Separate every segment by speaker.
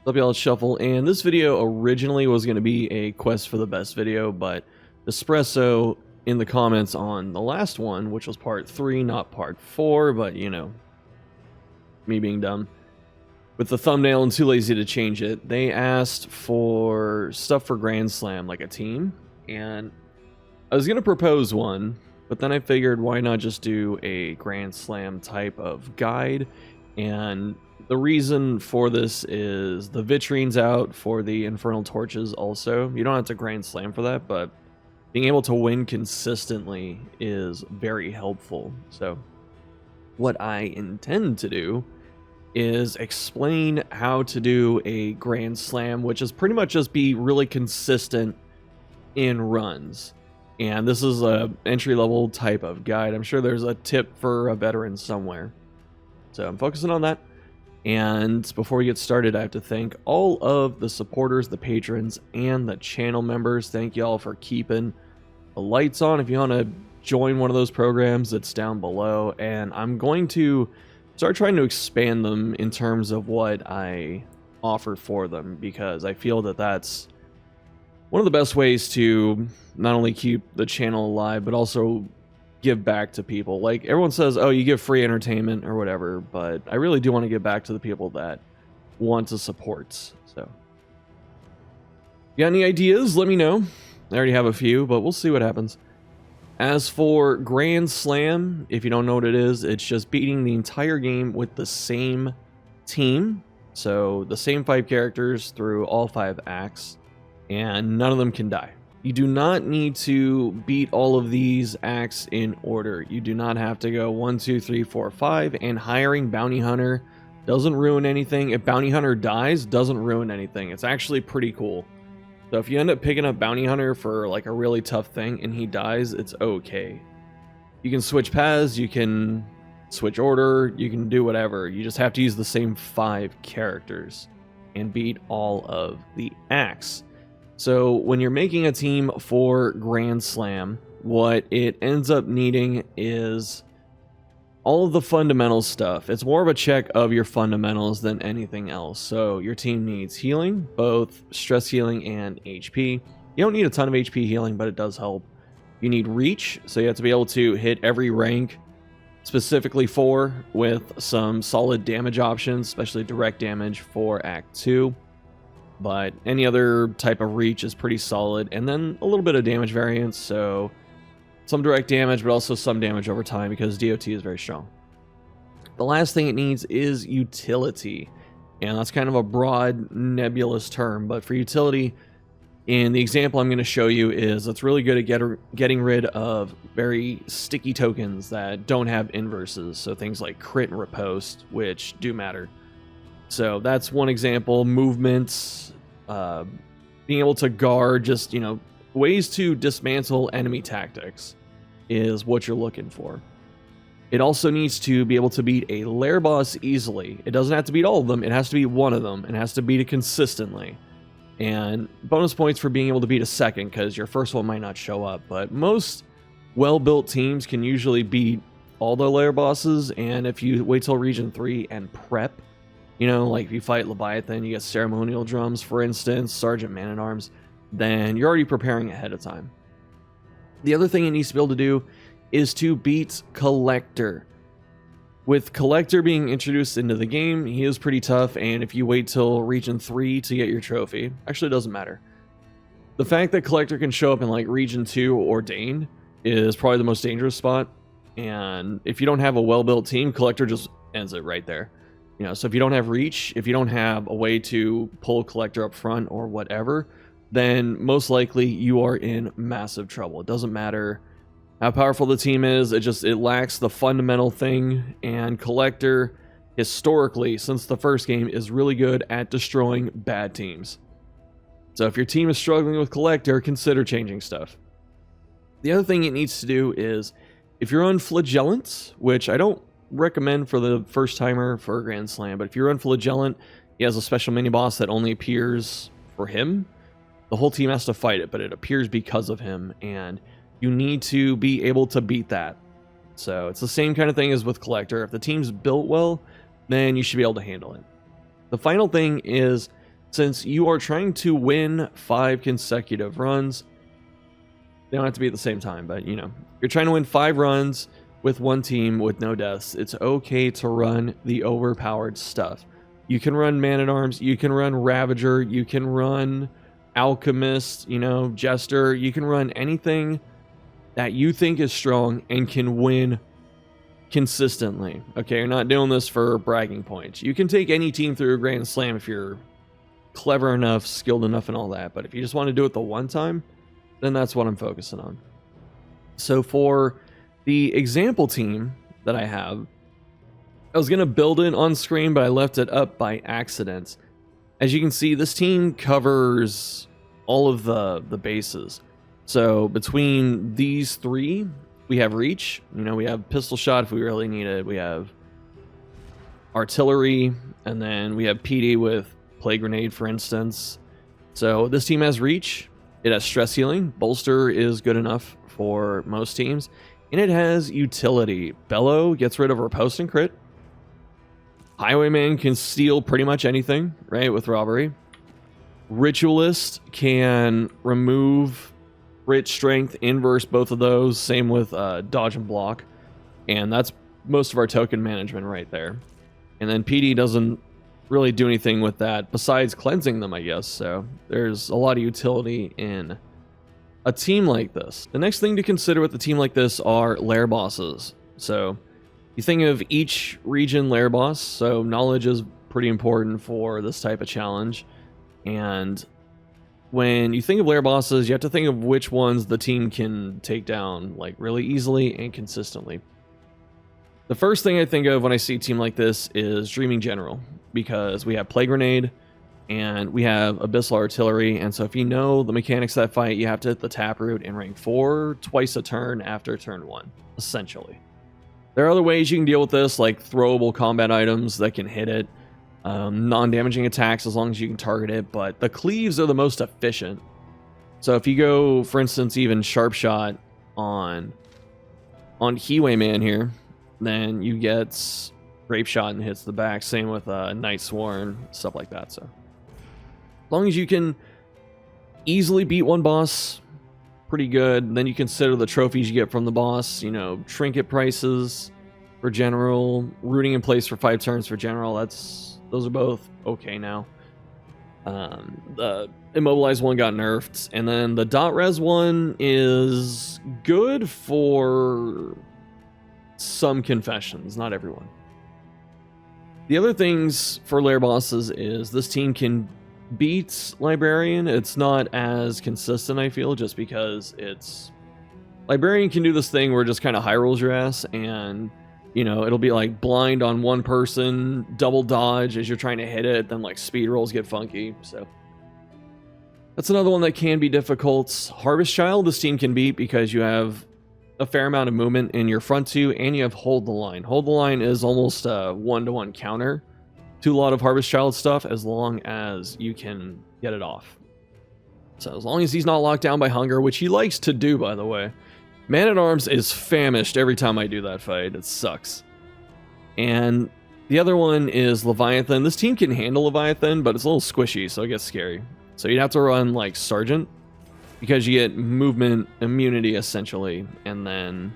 Speaker 1: What's up, y'all? It's Shuffle, and this video originally was going to be a quest for the best video, but Espresso in the comments on the last one, which was part 3, not part 4, but you know, me being dumb, with the thumbnail and too lazy to change it, they asked for stuff for Grand Slam, like a team, and I was going to propose one, but then I figured why not just do a Grand Slam type of guide. And the reason for this is the vitrine's out for the Infernal Torches also. You don't have to Grand Slam for that, but being able to win consistently is very helpful. So what I intend to do is explain how to do a Grand Slam, which is pretty much just be really consistent in runs. And this is a entry-level type of guide. I'm sure there's a tip for a veteran somewhere. So I'm focusing on that. And before we get started, I have to thank all of the supporters, the patrons, and the channel members. Thank y'all for keeping the lights on. If you want to join one of those programs, it's down below. And I'm going to start trying to expand them in terms of what I offer for them, because I feel that that's one of the best ways to not only keep the channel alive, but also give back to people. Like, everyone says, oh, you give free entertainment or whatever, but I really do want to give back to the people that want to support. So, you got any ideas? Let me know. I already have a few, but we'll see what happens. As for Grand Slam, if you don't know what it is, it's just beating the entire game with the same team. So, the same 5 characters through all 5 acts, and none of them can die. You do not need to beat all of these acts in order. You do not have to go 1, 2, 3, 4, 5, and hiring Bounty Hunter doesn't ruin anything. If Bounty Hunter dies, doesn't ruin anything. It's actually pretty cool. So if you end up picking up Bounty Hunter for like a really tough thing and he dies, it's okay. You can switch paths, you can switch order, you can do whatever. You just have to use the same 5 characters and beat all of the acts. So when you're making a team for Grand Slam, what it ends up needing is all of the fundamental stuff. It's more of a check of your fundamentals than anything else. So your team needs healing, both stress healing and HP. You don't need a ton of HP healing, but it does help. You need reach, so you have to be able to hit every rank, specifically 4, with some solid damage options, especially direct damage for Act 2. But any other type of reach is pretty solid, and then a little bit of damage variance, so some direct damage, but also some damage over time, because DOT is very strong. The last thing it needs is utility, and that's kind of a broad, nebulous term, but for utility, in the example I'm going to show you, is it's really good at getting rid of very sticky tokens that don't have inverses, so things like crit and riposte, which do matter. So that's one example. Movements, being able to guard, just, you know, ways to dismantle enemy tactics is what you're looking for. It also needs to be able to beat a lair boss easily. It doesn't have to beat all of them. It has to be one of them. It has to beat it consistently. And bonus points for being able to beat a second, because your first one might not show up. But most well-built teams can usually beat all the lair bosses. And if you wait till Region 3 and prep, you know, like if you fight Leviathan, you get Ceremonial Drums, for instance, Sergeant Man-at-Arms, then you're already preparing ahead of time. The other thing it needs to be able to do is to beat Collector. With Collector being introduced into the game, he is pretty tough, and if you wait till Region 3 to get your trophy, actually it doesn't matter. The fact that Collector can show up in like Region 2 Ordained is probably the most dangerous spot, and if you don't have a well-built team, Collector just ends it right there. You know, so if you don't have reach, if you don't have a way to pull Collector up front or whatever, then most likely you are in massive trouble. It doesn't matter how powerful the team is, it lacks the fundamental thing, and Collector, historically, since the first game, is really good at destroying bad teams. So if your team is struggling with Collector, consider changing stuff. The other thing it needs to do is, if you're on Flagellant, which I don't recommend for the first timer for Grand Slam, but if you're on Flagellant, he has a special mini boss that only appears for him. The whole team has to fight it, but it appears because of him, and you need to be able to beat that. So it's the same kind of thing as with Collector. If the team's built well, then you should be able to handle it. The final thing is since you are trying to win 5 consecutive runs, they don't have to be at the same time, but you know, you're trying to win 5 runs with one team with no deaths. It's okay to run the overpowered stuff. You can run Man-at-Arms, you can run Ravager, you can run Alchemist, you know, Jester. You can run anything that you think is strong and can win consistently. Okay, you're not doing this for bragging points. You can take any team through a Grand Slam if you're clever enough, skilled enough, and all that. But if you just want to do it the one time, then that's what I'm focusing on. So for the example team that I have, I was going to build it on screen, but I left it up by accident. As you can see, this team covers all of the bases. So between these 3, we have reach. You know, we have pistol shot if we really need it. We have artillery, and then we have PD with plague grenade, for instance. So this team has reach. It has stress healing. Bolster is good enough for most teams. And it has utility. Bellow gets rid of riposte and crit. Highwayman can steal pretty much anything, right, with robbery. Ritualist can remove crit, strength, inverse, both of those. Same with dodge and block. And that's most of our token management right there. And then PD doesn't really do anything with that besides cleansing them, I guess. So there's a lot of utility in a team like this. The next thing to consider with a team like this are lair bosses. So you think of each region lair boss, so knowledge is pretty important for this type of challenge. And when you think of lair bosses, you have to think of which ones the team can take down like really easily and consistently. The first thing I think of when I see a team like this is Dreaming General, because we have Plague Grenade and we have Abyssal Artillery, and so if you know the mechanics of that fight, you have to hit the taproot in rank 4 twice a turn after turn 1, essentially. There are other ways you can deal with this, like throwable combat items that can hit it, non-damaging attacks as long as you can target it, but the cleaves are the most efficient. So if you go, for instance, even Sharp Shot on Highwayman here, then you get Grape Shot and hits the back. Same with Night Sworn, stuff like that. So as long as you can easily beat one boss, pretty good. Then you consider the trophies you get from the boss, you know, trinket prices for general, rooting in place for 5 turns for general. Those are both okay now. The immobilized one got nerfed, and then the dot res one is good for some confessions, not everyone. The other things for lair bosses is this team can beat Librarian. It's not as consistent, I feel, just because it's Librarian can do this thing where it just kind of high rolls your ass, and you know, it'll be like blind on one person, double dodge as you're trying to hit it, then like speed rolls get funky. So that's another one that can be difficult. Harvest Child, this team can beat because you have a fair amount of movement in your front 2, and you have Hold the Line. Hold the Line is almost a 1-to-1 counter to a lot of Harvest Child stuff, as long as you can get it off. So as long as he's not locked down by hunger, which he likes to do, by the way. Man-at-Arms is famished every time I do that fight. It sucks. And the other one is Leviathan. This team can handle Leviathan, but it's a little squishy, so it gets scary. So you'd have to run like Sergeant, because you get movement immunity, essentially, and then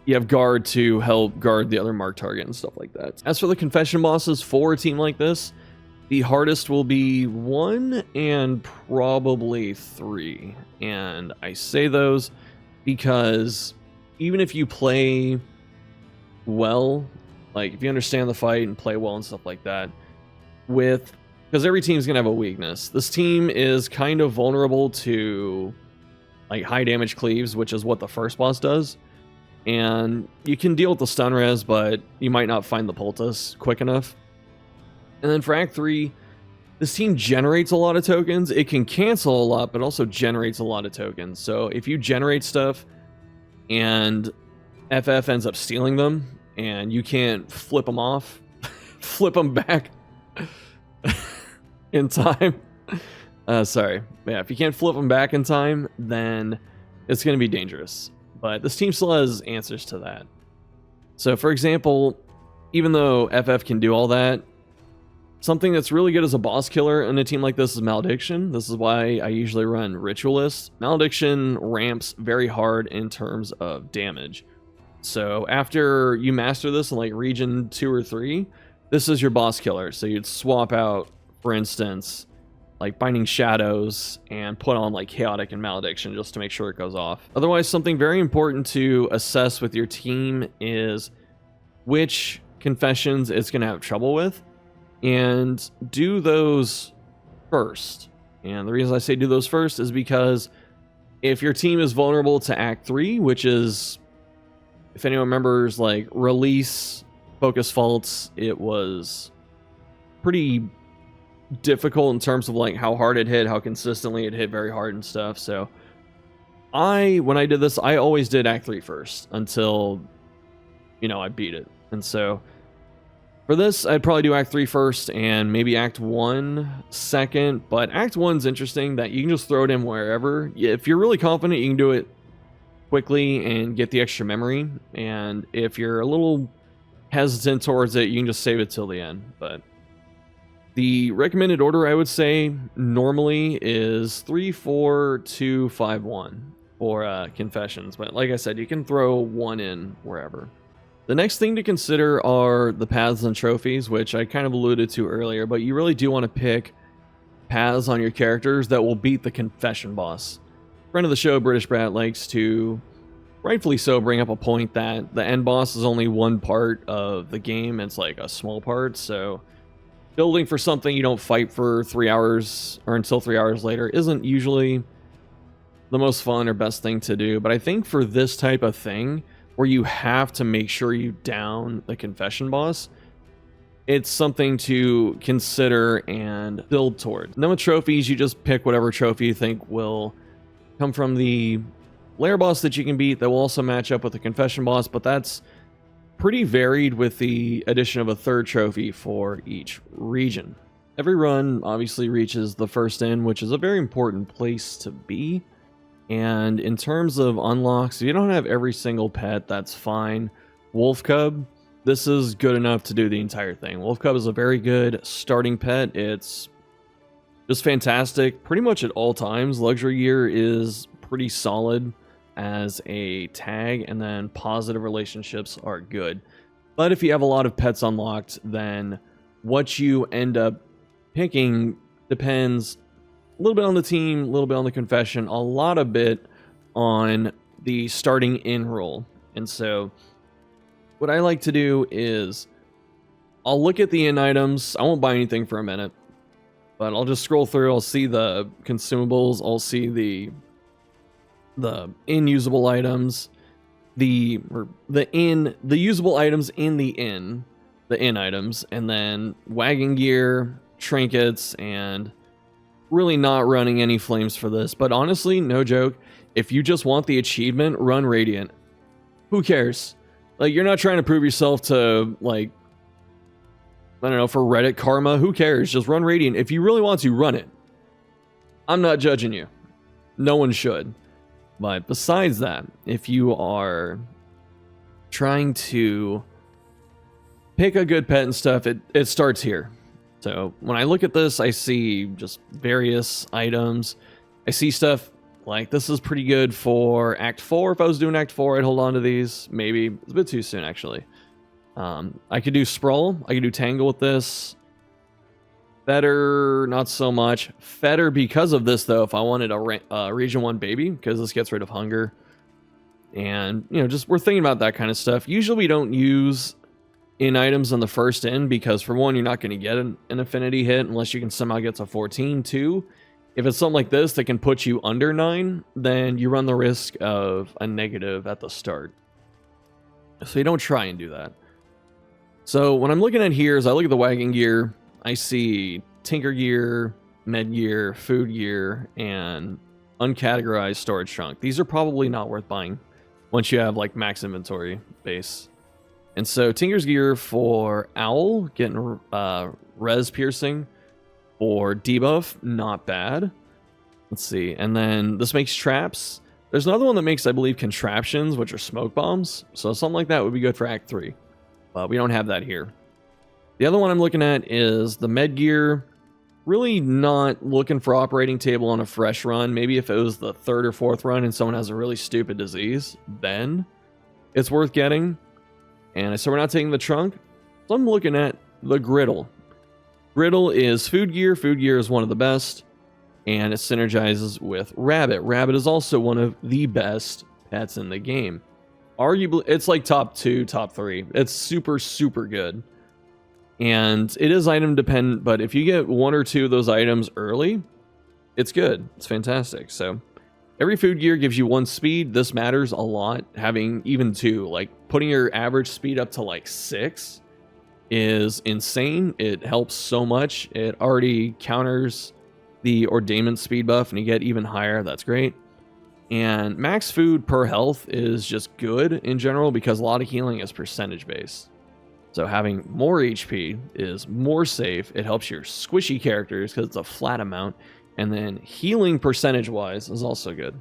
Speaker 1: you have guard to help guard the other marked target and stuff like that. As for the confession bosses for a team like this, the hardest will be 1 and probably 3. And I say those because even if you play well, like if you understand the fight and play well and stuff like that, because every team's gonna have a weakness. This team is kind of vulnerable to like high damage cleaves, which is what the first boss does. And you can deal with the stun res, but you might not find the poultice quick enough. And then for Act 3, this team generates a lot of tokens. It can cancel a lot, but also generates a lot of tokens. So if you generate stuff and FF ends up stealing them and you can't flip them off, flip them back in time. Sorry. Yeah, if you can't flip them back in time, then it's going to be dangerous. But this team still has answers to that. So for example, even though FF can do all that, Something that's really good as a boss killer in a team like this is Malediction. This is why I usually run Ritualist. Malediction ramps very hard in terms of damage. So after you master this in like region 2 or 3, this is your boss killer. So you'd swap out, for instance, like Binding Shadows and put on like Chaotic and Malediction just to make sure it goes off. Otherwise, something very important to assess with your team is which confessions it's going to have trouble with, and do those first. And the reason I say do those first is because if your team is vulnerable to Act 3, which is, if anyone remembers, like Release, Focus Faults, it was pretty difficult in terms of like how hard it hit, how consistently it hit very hard and stuff. So when I did this, I always did Act 3 first until, you know, I beat it. And so for this, I'd probably do Act 3 first and maybe Act 1 second. But Act 1's interesting that you can just throw it in wherever. If you're really confident, you can do it quickly and get the extra memory. And if you're a little hesitant towards it, you can just save it till the end. But the recommended order, I would say, normally is 3, 4, 2, 5, 1 for confessions. But like I said, you can throw one in wherever. The next thing to consider are the paths and trophies, which I kind of alluded to earlier, but you really do want to pick paths on your characters that will beat the confession boss. Friend of the show, British Brat, likes to, rightfully so, bring up a point that the end boss is only one part of the game. It's like a small part, so building for something you don't fight for 3 hours or until 3 hours later isn't usually the most fun or best thing to do. But I think for this type of thing, where you have to make sure you down the confession boss, it's something to consider and build toward. Then with trophies, you just pick whatever trophy you think will come from the lair boss that you can beat that will also match up with the confession boss, but that's pretty varied with the addition of a third trophy for each region. Every run obviously reaches the first inn, which is a very important place to be. And in terms of unlocks, if you don't have every single pet, that's fine. Wolf Cub, this is good enough to do the entire thing. Wolf Cub is a very good starting pet. It's just fantastic pretty much at all times. Luxury Gear is pretty solid as a tag, and then positive relationships are good. But if you have a lot of pets unlocked, then what you end up picking depends a little bit on the team, a little bit on the confession, a lot of bit on the starting in roll. And so what I like to do is I'll look at the in items. I won't buy anything for a minute, but I'll just scroll through. I'll see the consumables. I'll see the in-usable items, the usable items in the in items, and then wagon gear, trinkets, and really not running any flames for this. But honestly, no joke, if you just want the achievement, run Radiant. Who cares? Like, you're not trying to prove yourself to, like, I don't know, for Reddit karma. Who cares? Just run Radiant. If you really want to, run it. I'm not judging you. No one should. But besides that, if you are trying to pick a good pet and stuff, it starts here. So when I look at this, I see just various items. I see stuff like this is pretty good for Act 4. If I was doing Act 4, I'd hold on to these. Maybe it's a bit too soon, actually. I could do Sprawl. I could do Tangle with this. Fetter, not so much. Fetter because of this, though, if I wanted a Region 1 baby, because this gets rid of hunger. And, you know, just we're thinking about that kind of stuff. Usually we don't use in items on the first in because, for one, you're not going to get an affinity hit unless you can somehow get to 14. 2, if it's something like this that can put you under 9, then you run the risk of a negative at the start. So you don't try and do that. So what I'm looking at here is I look at the wagon gear. I see Tinker Gear, Med Gear, Food Gear, and uncategorized storage trunk. These are probably not worth buying once you have like max inventory base. And so Tinker's Gear for Owl, getting res piercing, or debuff, not bad. Let's see. And then this makes traps. There's another one that makes, I believe, contraptions, which are smoke bombs. So something like that would be good for Act 3. But we don't have that here. The other one I'm looking at is the med gear. Really not looking for operating table on a fresh run. Maybe if it was the 3rd or 4th run and someone has a really stupid disease, then it's worth getting. And so we're not taking the trunk. So I'm looking at the griddle. Griddle is food gear. Food gear is one of the best. And it synergizes with Rabbit. Rabbit is also one of the best pets in the game. Arguably, it's like top 2, top 3. It's super, super good. And it is item dependent, but if you get 1 or 2 of those items early, it's good. It's fantastic. So every food gear gives you 1 speed. This matters a lot. Having even 2, like putting your average speed up to like 6 is insane. It helps so much. It already counters the ordainment speed buff and you get even higher. That's great. And max food per health is just good in general because a lot of healing is percentage based. So having more HP is more safe. It helps your squishy characters because it's a flat amount. And then healing percentage-wise is also good.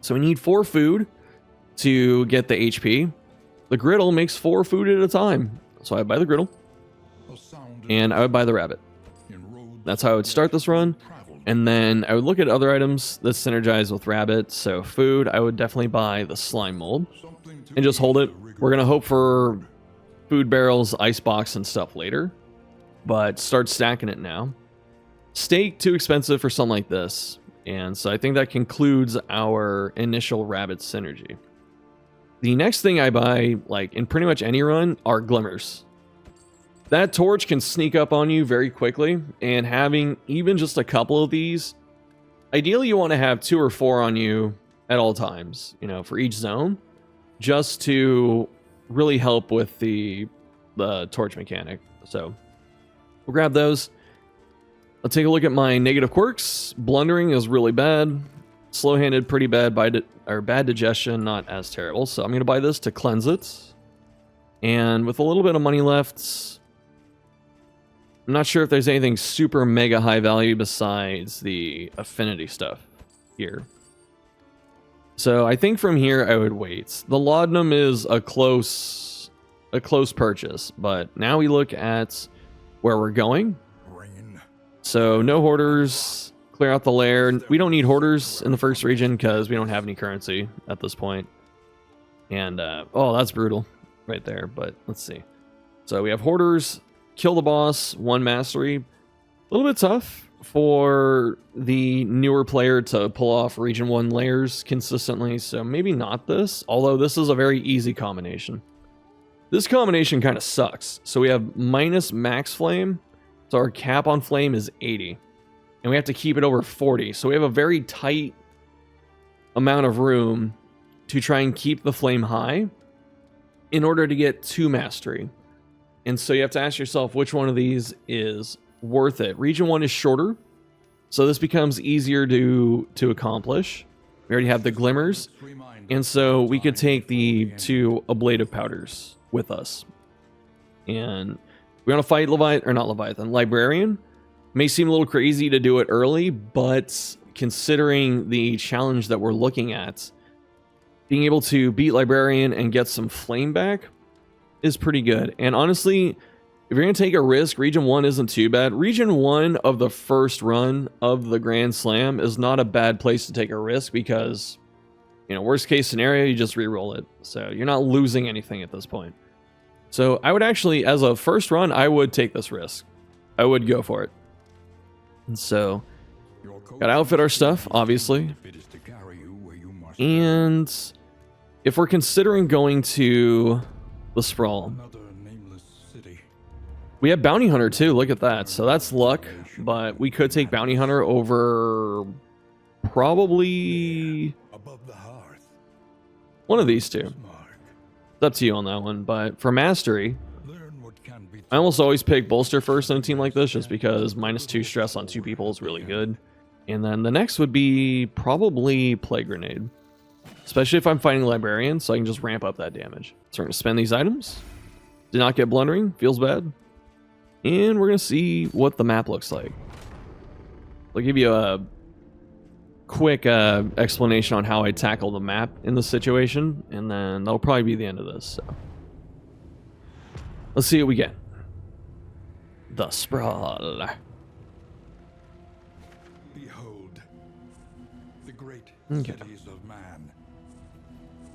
Speaker 1: So we need 4 food to get the HP. The griddle makes 4 food at a time. So I would buy the griddle. And I would buy the rabbit. That's how I would start this run. And then I would look at other items that synergize with rabbit. So food, I would definitely buy the slime mold. And just hold it. We're going to hope for food barrels, icebox, and stuff later, but start stacking it now. Steak, too expensive for something like this, and so I think that concludes our initial rabbit synergy. The next thing I buy, like in pretty much any run, are glimmers. That torch can sneak up on you very quickly, and having even just a couple of these, ideally you want to have 2 or 4 on you at all times, you know, for each zone, just to really help with the torch mechanic. So we'll grab those. Let's take a look at my negative quirks. Blundering is really bad. Slow-handed, pretty bad. Bad digestion, not as terrible. So I'm going to buy this to cleanse it. And with a little bit of money left, I'm not sure if there's anything super mega high value besides the affinity stuff here. So I think from here I would wait. The laudanum is a close purchase, but now we look at where we're going. So no hoarders, clear out the lair. We don't need hoarders in the first region because we don't have any currency at this point. And oh, that's brutal right there, but let's see. So we have hoarders, kill the boss, 1 mastery. A little bit tough for the newer player to pull off region 1 layers consistently, so maybe not this, although this is a very easy combination. This combination kind of sucks. So we have minus max flame, so our cap on flame is 80, and we have to keep it over 40, so we have a very tight amount of room to try and keep the flame high in order to get 2 mastery. And so you have to ask yourself which one of these is worth it. Region 1 is shorter, so this becomes easier to accomplish. We already have the glimmers, and so we could take the 2 ablative powders with us. And we want to fight Librarian. May seem a little crazy to do it early, but considering the challenge that we're looking at, being able to beat Librarian and get some flame back is pretty good. And honestly, if you're going to take a risk, Region 1 isn't too bad. Region 1 of the first run of the Grand Slam is not a bad place to take a risk because, you know, worst case scenario, you just re-roll it. So you're not losing anything at this point. So I would actually, as a first run, I would take this risk. I would go for it. And so, gotta outfit our stuff, obviously. And if we're considering going to the Sprawl, we have Bounty Hunter too, look at that. So that's luck, but we could take Bounty Hunter over probably one of these 2. It's up to you on that one, but for Mastery, I almost always pick Bolster first in a team like this just because -2 stress on 2 people is really good. And then the next would be probably Plague Grenade, especially if I'm fighting Librarian, so I can just ramp up that damage. So we're going to spend these items. Did not get Blundering, feels bad. And we're going to see what the map looks like. I'll give you a quick explanation on how I tackle the map in this situation, and then that'll probably be the end of this. So let's see what we get. the sprawl.
Speaker 2: Behold, the great
Speaker 1: Okay.
Speaker 2: cities of man,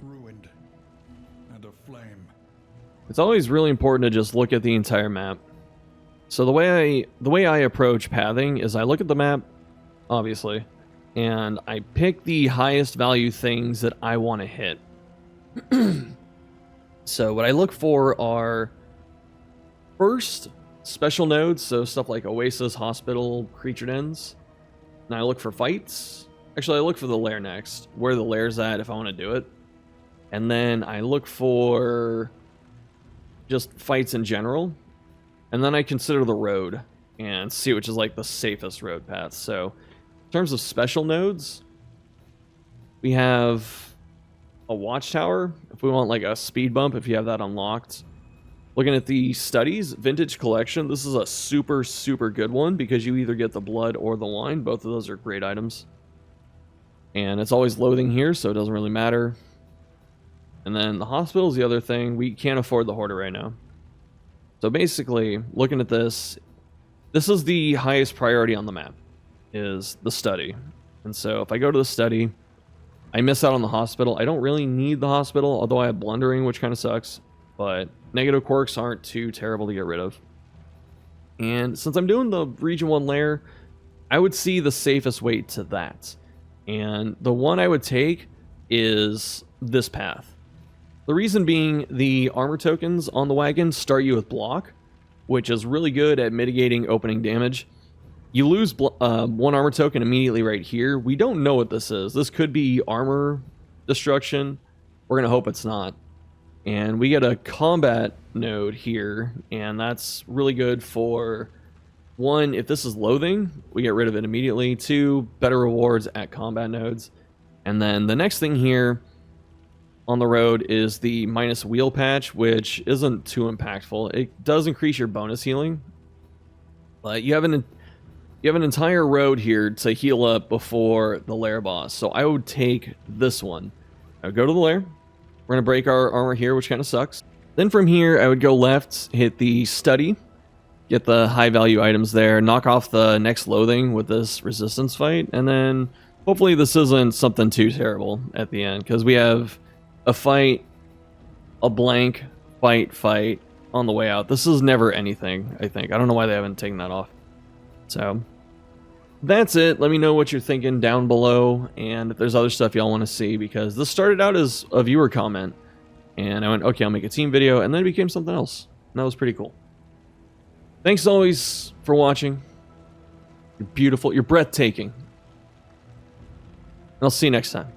Speaker 2: ruined and aflame.
Speaker 1: It's always really important to just look at the entire map. So the way I approach pathing is I look at the map, obviously, and I pick the highest value things that I want to hit. So what I look for are first special nodes, so stuff like Oasis, Hospital, Creature Dens. And I look for fights. Actually, I look for the lair next, where the lair's at if I want to do it. And then I look for just fights in general. And then I consider the road and see which is like the safest road path. So in terms of special nodes, we have a watchtower if we want like a speed bump, if you have that unlocked. Looking at the studies, Vintage Collection, this is a super, super good one because you either get the blood or the wine. Both of those are great items. And it's always loathing here, so it doesn't really matter. And then the hospital is the other thing. We can't afford the hoarder right now. So basically, looking at this is the highest priority on the map, is the study. And so if I go to the study, I miss out on the hospital. I don't really need the hospital, although I have blundering, which kind of sucks. But negative quirks aren't too terrible to get rid of. And since I'm doing the Region 1 lair, I would see the safest way to that. And the one I would take is this path. The reason being, the armor tokens on the wagon start you with block, which is really good at mitigating opening damage. You lose one armor token immediately right here. We don't know what this is. This could be armor destruction. We're going to hope it's not. And we get a combat node here, and that's really good for, one, if this is loathing, we get rid of it immediately. Two, better rewards at combat nodes. And then the next thing here on the road is the minus wheel patch, which isn't too impactful. It does increase your bonus healing, but you have an entire road here to heal up before the lair boss. So I would take this one. I would go to the lair. We're going to break our armor here, which kind of sucks. Then from here, I would go left, hit the study, get the high value items there, knock off the next loathing with this resistance fight, and then hopefully this isn't something too terrible at the end, because we have a fight, a blank, fight on the way out. This is never anything, I think. I don't know why they haven't taken that off. So that's it. Let me know what you're thinking down below, and if there's other stuff y'all want to see, because this started out as a viewer comment, and I went, okay, I'll make a team video, and then it became something else. And that was pretty cool. Thanks as always for watching. You're beautiful. You're breathtaking. And I'll see you next time.